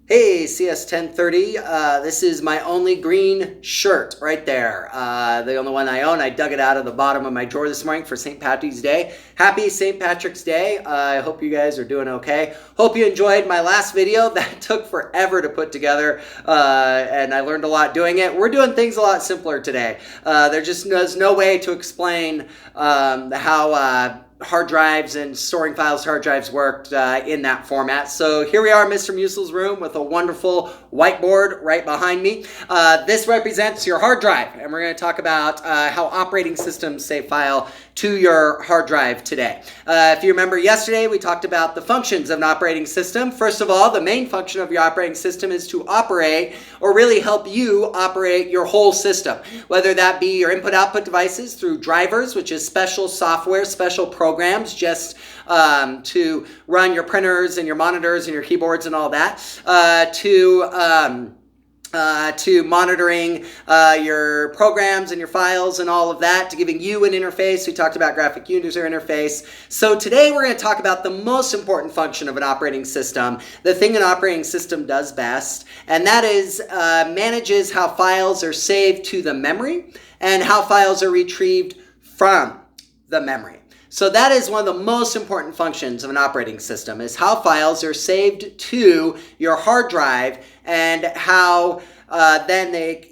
Hey, CS1030, this is my only green shirt right there. The only one I own. I dug it out of the bottom of my drawer this morning for St. Patrick's Day. Happy St. Patrick's Day. I hope you guys are doing okay. Hope you enjoyed my last video. That took forever to put together, and I learned a lot doing it. We're doing things a lot simpler today. There's no way to explain how hard drives and storing files to hard drives worked in that format. So here we are, Mr. Musel's room with a wonderful whiteboard right behind me. This represents your hard drive, and we're going to talk about how operating systems save file to your hard drive today. If you remember yesterday, we talked about the functions of an operating system. First of all, the main function of your operating system is to operate, or really help you operate your whole system, whether that be your input-output devices through drivers, which is special software, special programs just to run your printers and your monitors and your keyboards and all that, to monitoring your programs and your files and all of that, to giving you an interface. We talked about graphic user interface. So today we're going to talk about the most important function of an operating system, the thing an operating system does best, and that is manages how files are saved to the memory and how files are retrieved from the memory. So that is one of the most important functions of an operating system, is how files are saved to your hard drive and how then they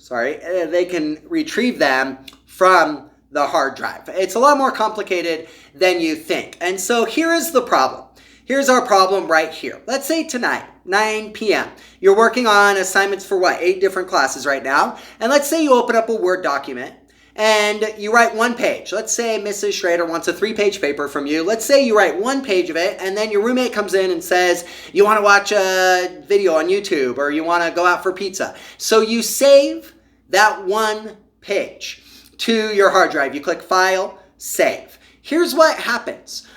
they can retrieve them from the hard drive. It's a lot more complicated than you think. And so here is the problem. Here's our problem right here. Let's say tonight, 9 p.m. You're working on assignments for 8 different classes right now. And let's say you open up a Word document and you write one page. Let's say Mrs. Schrader wants a 3-page paper from you. Let's say you write one page of it, and then your roommate comes in and says, you want to watch a video on YouTube, or you want to go out for pizza. So you save that one page to your hard drive. You click File, Save. Here's what happens.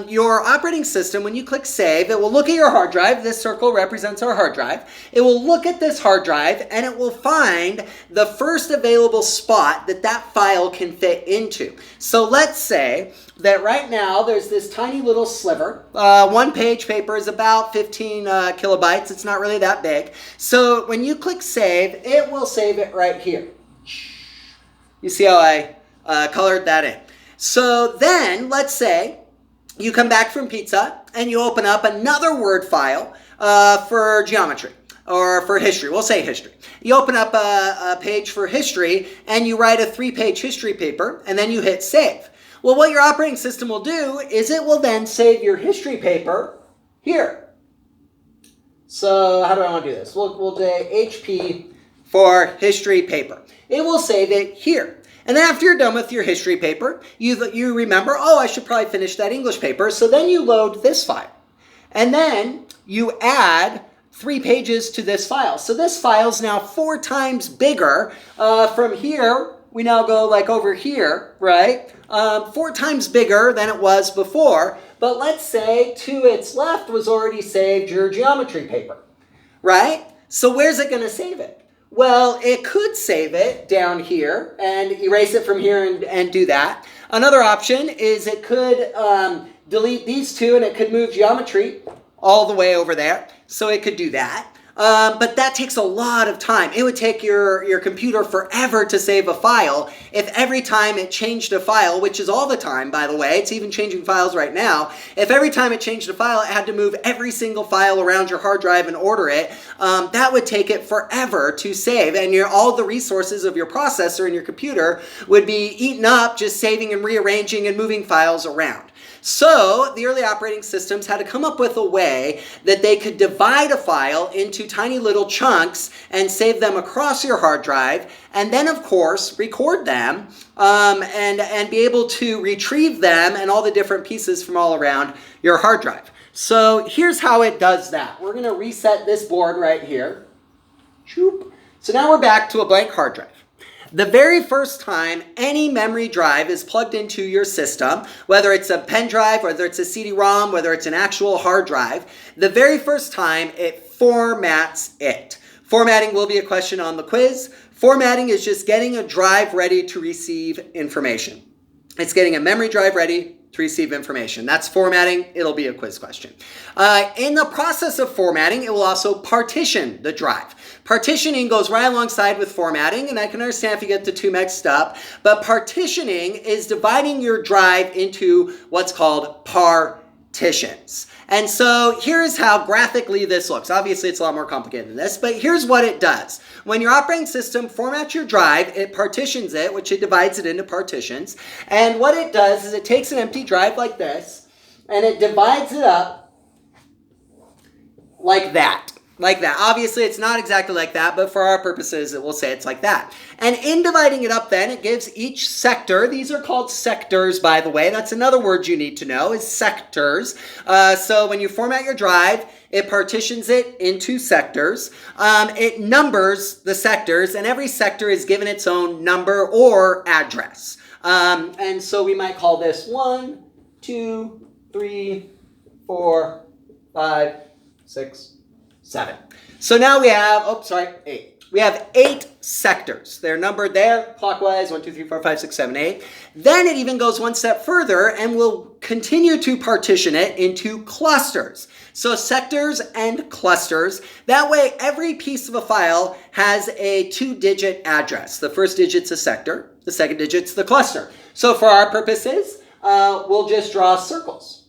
Your operating system, when you click Save, it will look at your hard drive. This circle represents our hard drive. It will look at this hard drive, and it will find the first available spot that that file can fit into. So let's say that right now there's this tiny little sliver. One page paper is about 15 kilobytes. It's not really that big. So when you click Save, it will save it right here. You see how I colored that in? So then, let's say you come back from pizza and you open up another Word file for geometry or for history. We'll say history. You open up a page for history and you write a 3-page history paper, and then you hit Save. Well, what your operating system will do is it will then save your history paper here. So how do I want to do this? We'll do HP for history paper. It will save it here. And then after you're done with your history paper, you remember, oh, I should probably finish that English paper. So then you load this file. And then you add 3 pages to this file. So this file is now 4 times bigger. From here, we now go like over here, right? 4 times bigger than it was before. But let's say to its left was already saved your geometry paper, right? So where's it going to save it? Well, it could save it down here and erase it from here and do that. Another option is it could delete these 2 and it could move geometry all the way over there. So it could do that. But that takes a lot of time. It would take your computer forever to save a file if every time it changed a file, which is all the time, by the way. It's even changing files right now. If every time it changed a file, it had to move every single file around your hard drive and order it, that would take it forever to save. And all the resources of your processor and your computer would be eaten up just saving and rearranging and moving files around. So the early operating systems had to come up with a way that they could divide a file into tiny little chunks and save them across your hard drive, and then of course record them and be able to retrieve them and all the different pieces from all around your hard drive. So here's how it does that. We're going to reset this board right here. So now we're back to a blank hard drive. The very first time any memory drive is plugged into your system, whether it's a pen drive, whether it's a CD-ROM, whether it's an actual hard drive, the very first time it formats it. Formatting will be a question on the quiz. Formatting is just getting a drive ready to receive information. It's getting a memory drive ready to receive information. That's formatting. It'll be a quiz question. In the process of formatting, it will also partition the drive. Partitioning goes right alongside with formatting, and I can understand if you get the two mixed up, but partitioning is dividing your drive into what's called partitions. And so here's how graphically this looks. Obviously, it's a lot more complicated than this, but here's what it does. When your operating system formats your drive, it partitions it, which it divides it into partitions. And what it does is it takes an empty drive like this, and it divides it up like that. Like that. Obviously, it's not exactly like that, but for our purposes, it will say it's like that. And in dividing it up then, it gives each sector, these are called sectors, by the way. That's another word you need to know, is sectors. So when you format your drive, it partitions it into sectors. It numbers the sectors, and every sector is given its own number or address. And so we might call this 1, 2, 3, 4, 5, 6, 7. So now we have, 8. We have 8 sectors. They're numbered there, clockwise, 1, 2, 3, 4, 5, 6, 7, 8. Then it even goes one step further and will continue to partition it into clusters. So sectors and clusters. That way, every piece of a file has a 2-digit address. The first digit's a sector. The second digit's the cluster. So for our purposes, we'll just draw circles.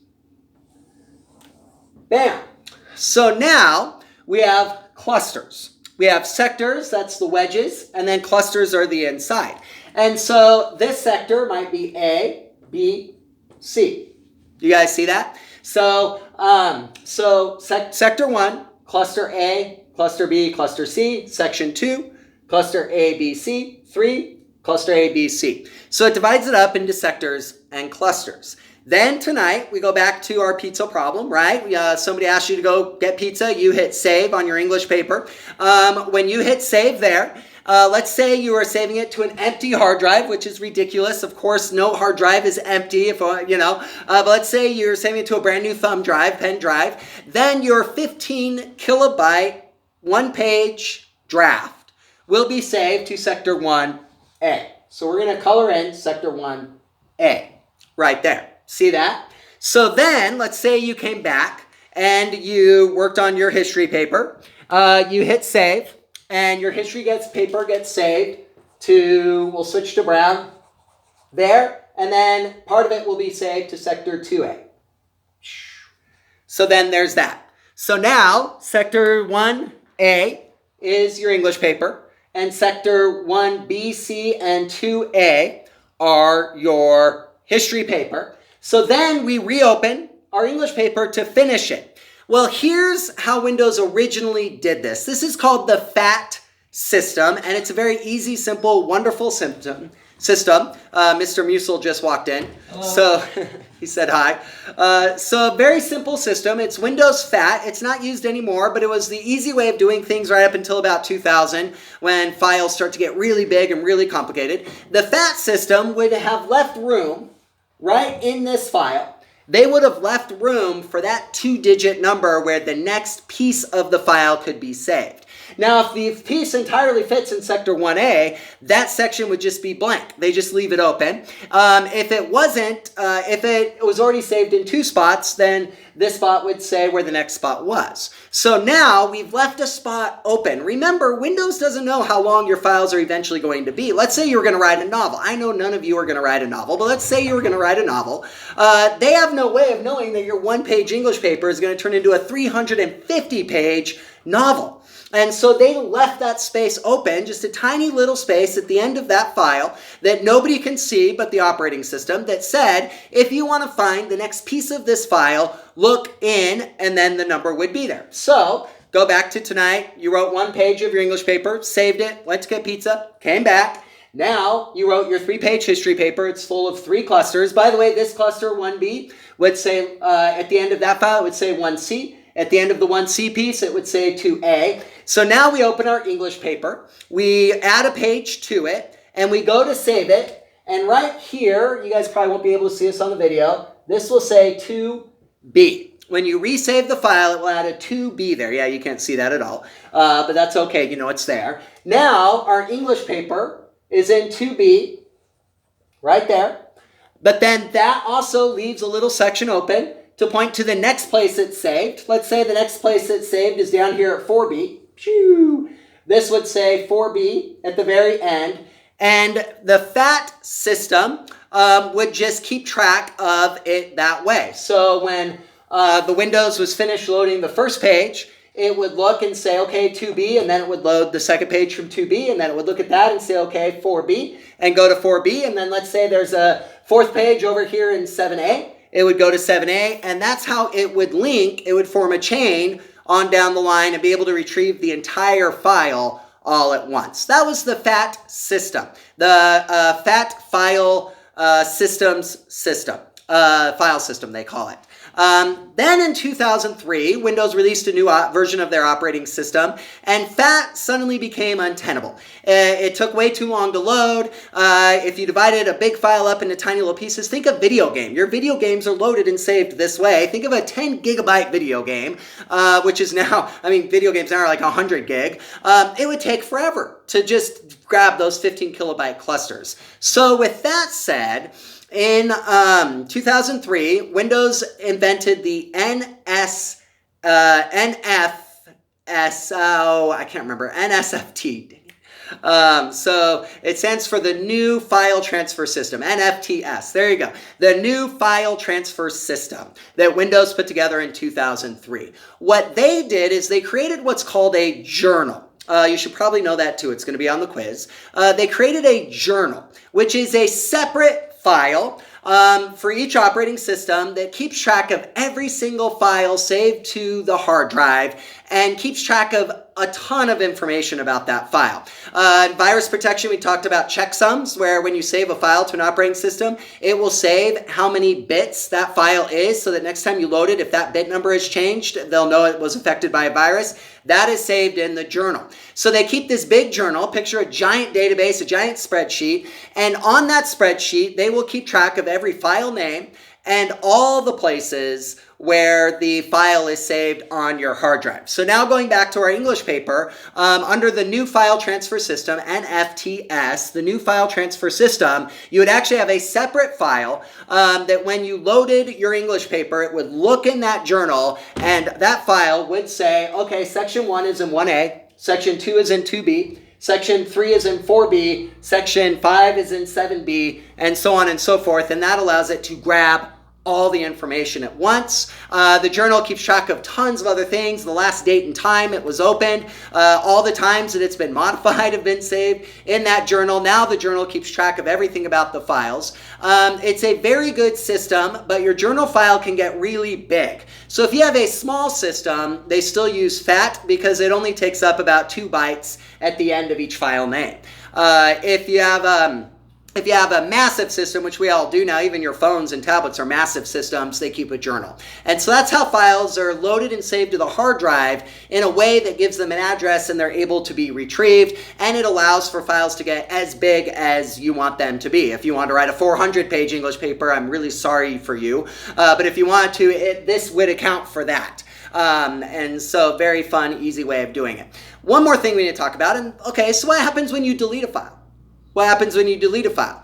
Bam. So now we have clusters. We have sectors, that's the wedges, and then clusters are the inside. And so this sector might be A, B, C. You guys see that? So, sector 1, cluster A, cluster B, cluster C. Section 2, cluster A, B, C. 3, cluster A, B, C. So it divides it up into sectors and clusters. Then tonight, we go back to our pizza problem, right? Somebody asked you to go get pizza. You hit save on your English paper. When you hit save there, let's say you are saving it to an empty hard drive, which is ridiculous. Of course, no hard drive is empty, but let's say you're saving it to a brand new thumb drive, pen drive. Then your 15 kilobyte, 1-page draft will be saved to sector 1A. So we're going to color in sector 1A right there. See that? So then, let's say you came back and you worked on your history paper. You hit save, and your history paper gets saved to, we'll switch to brown there, and then part of it will be saved to sector 2A. So then there's that. So now, sector 1A is your English paper, and sector 1B, C, and 2A are your history paper. So then we reopen our English paper to finish it. Well, here's how Windows originally did this. This is called the FAT system, and it's a very easy, simple, wonderful system. Mr. Musil just walked in. Hello. So he said hi. So a very simple system. It's Windows FAT. It's not used anymore, but it was the easy way of doing things right up until about 2000 when files start to get really big and really complicated. The FAT system would have left room right in this file. They would have left room for that 2-digit number where the next piece of the file could be saved. Now, if the piece entirely fits in sector 1A, that section would just be blank. They just leave it open. If it wasn't, if it was already saved in 2 spots, then this spot would say where the next spot was. So now we've left a spot open. Remember, Windows doesn't know how long your files are eventually going to be. Let's say you were going to write a novel. I know none of you are going to write a novel, but let's say you were going to write a novel. They have no way of knowing that your 1-page English paper is going to turn into a 350-page novel. And so they left that space open, just a tiny little space at the end of that file that nobody can see but the operating system, that said, if you want to find the next piece of this file, look in, and then the number would be there. So go back to tonight. You wrote 1 page of your English paper, saved it, went to get pizza, came back. Now you wrote your 3-page history paper. It's full of 3 clusters. By the way, this cluster 1B would say, at the end of that file, it would say 1C. At the end of the 1C piece, it would say 2A. So now we open our English paper, we add a page to it, and we go to save it. And right here, you guys probably won't be able to see this on the video, this will say 2B. When you resave the file, it will add a 2B there. Yeah, you can't see that at all, but that's okay, you know it's there. Now, our English paper is in 2B, right there. But then that also leaves a little section open to point to the next place it's saved. Let's say the next place it's saved is down here at 4B. This would say 4B at the very end. And the FAT system would just keep track of it that way. So when the Windows was finished loading the first page, it would look and say, okay, 2B, and then it would load the second page from 2B, and then it would look at that and say, okay, 4B, and go to 4B, and then let's say there's a fourth page over here in 7A, it would go to 7A, and that's how it would link. It would form a chain on down the line and be able to retrieve the entire file all at once. That was the FAT system, the FAT file systems system, file system they call it. Then in 2003, Windows released a new version of their operating system, and FAT suddenly became untenable. It took way too long to load. If you divided a big file up into tiny little pieces, think of video game. Your video games are loaded and saved this way. Think of a 10 gigabyte video game, which is now, I mean, video games now are like 100 gig. It would take forever to just grab those 15 kilobyte clusters. So with that said, in 2003, Windows invented the NFS, I can't remember, NSFT. So it stands for the New File Transfer System, NFTS. There you go. The New File Transfer System that Windows put together in 2003. What they did is they created what's called a journal. You should probably know that too. It's going to be on the quiz. They created a journal, which is a separate file for each operating system that keeps track of every single file saved to the hard drive and keeps track of a ton of information about that file. Virus protection, we talked about checksums, where when you save a file to an operating system, it will save how many bits that file is, so that next time you load it, if that bit number has changed, they'll know it was affected by a virus. That is saved in the journal. So they keep this big journal, picture a giant database, a giant spreadsheet, and on that spreadsheet, they will keep track of every file name and all the places where the file is saved on your hard drive. So now going back to our English paper, under the New File Transfer System, NFTS, the New File Transfer System, you would actually have a separate file that when you loaded your English paper, it would look in that journal, and that file would say, okay, section 1 is in 1A, section 2 is in 2B, section 3 is in 4B, section 5 is in 7B, and so on and so forth, and that allows it to grab all the information at once. The journal keeps track of tons of other things, the last date and time it was opened, all the times that it's been modified have been saved in that journal. Now the journal keeps track of everything about the files. It's a very good system, but your journal file can get really big. So if you have a small system, they still use FAT because it only takes up about 2 bytes at the end of each file name. If you have a massive system, which we all do now, even your phones and tablets are massive systems, they keep a journal. And so that's how files are loaded and saved to the hard drive in a way that gives them an address and they're able to be retrieved, and it allows for files to get as big as you want them to be. If you want to write a 400-page English paper, I'm really sorry for you. But if you want to, this would account for that. And so very fun, easy way of doing it. One more thing we need to talk about, and okay, so what happens when you delete a file? What happens when you delete a file?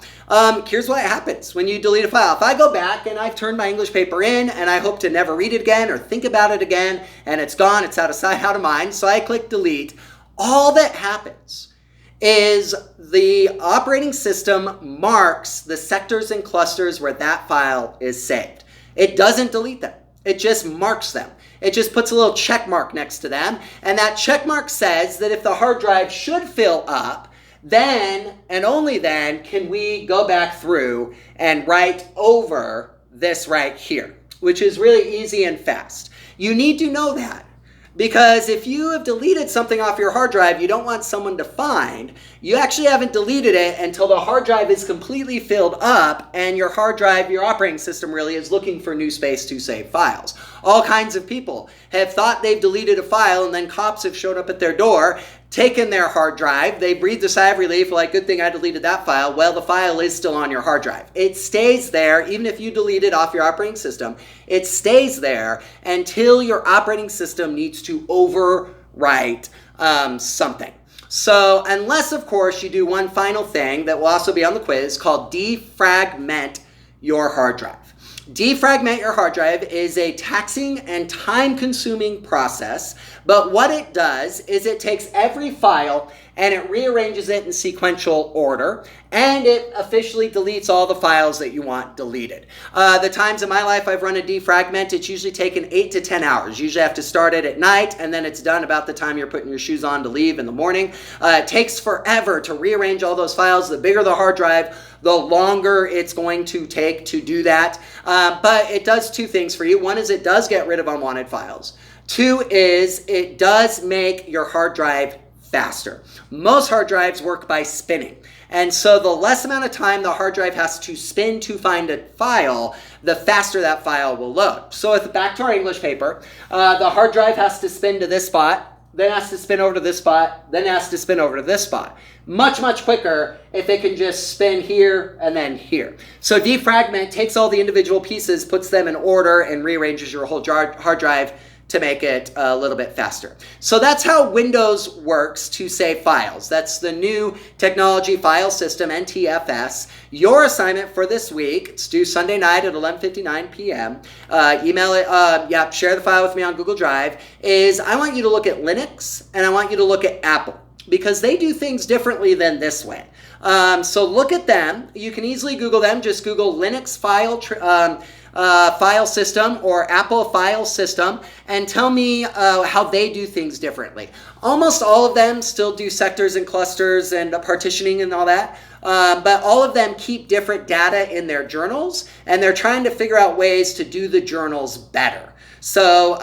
Here's what happens when you delete a file. If I go back and I've turned my English paper in and I hope to never read it again or think about it again and it's gone, it's out of sight, out of mind, so I click delete, all that happens is the operating system marks the sectors and clusters where that file is saved. It doesn't delete them. It just marks them. It just puts a little check mark next to them, and that check mark says that if the hard drive should fill up, then and only then can we go back through and write over this right here, which is really easy and fast. You need to know that because if you have deleted something off your hard drive you don't want someone to find, you actually haven't deleted it until the hard drive is completely filled up and your hard drive, your operating system really is looking for new space to save files. All kinds of people have thought they've deleted a file and then cops have showed up at their door, taken their hard drive, they breathed a sigh of relief like, good thing I deleted that file. Well, the file is still on your hard drive. It stays there, even if you delete it off your operating system, it stays there until your operating system needs to overwrite something. So, unless of course you do one final thing that will also be on the quiz called Defragment your hard drive. Defragment your hard drive is a taxing and time-consuming process, but what it does is it takes every file and it rearranges it in sequential order, and it officially deletes all the files that you want deleted. The times in my life I've run a defragment, it's usually taken 8 to 10 hours. Usually I have to start it at night, and then it's done about the time you're putting your shoes on to leave in the morning. It takes forever to rearrange all those files. The bigger the hard drive, the longer it's going to take to do that. But it does two things for you. One is it does get rid of unwanted files. Two is it does make your hard drive faster. Most hard drives work by spinning. And so the less amount of time the hard drive has to spin to find a file, the faster that file will load. So if back to our English paper, the hard drive has to spin to this spot, then has to spin over to this spot, then has to spin over to this spot. Much, much quicker if it can just spin here and then here. So defragment takes all the individual pieces, puts them in order, and rearranges your whole hard drive to make it a little bit faster. So that's how Windows works to save files. That's the new technology file system, NTFS. Your assignment for this week, it's due Sunday night at 11:59 p.m. Email it, share the file with me on Google Drive, is I want you to look at Linux and I want you to look at Apple, because they do things differently than this way. So look at them. You can easily Google them. Just Google Linux file system or Apple file system and tell me how they do things differently. Almost all of them still do sectors and clusters and partitioning and all that. But all of them keep different data in their journals, and they're trying to figure out ways to do the journals better. So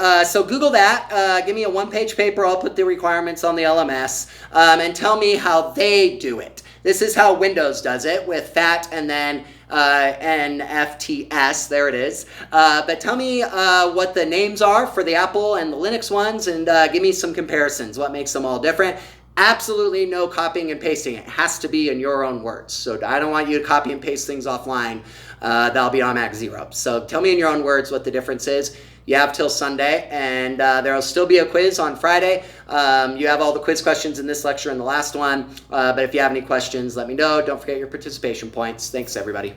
Google that, give me a one-page paper, I'll put the requirements on the LMS, and tell me how they do it. This is how Windows does it with FAT and then NFTS, there it is. But tell me what the names are for the Apple and the Linux ones, and give me some comparisons, what makes them all different. Absolutely no copying and pasting. It has to be in your own words. So I don't want you to copy and paste things offline. That'll be automatic zero. So tell me in your own words what the difference is. You have till Sunday, and there will still be a quiz on Friday. You have all the quiz questions in this lecture and the last one. But if you have any questions, let me know. Don't forget your participation points. Thanks, everybody.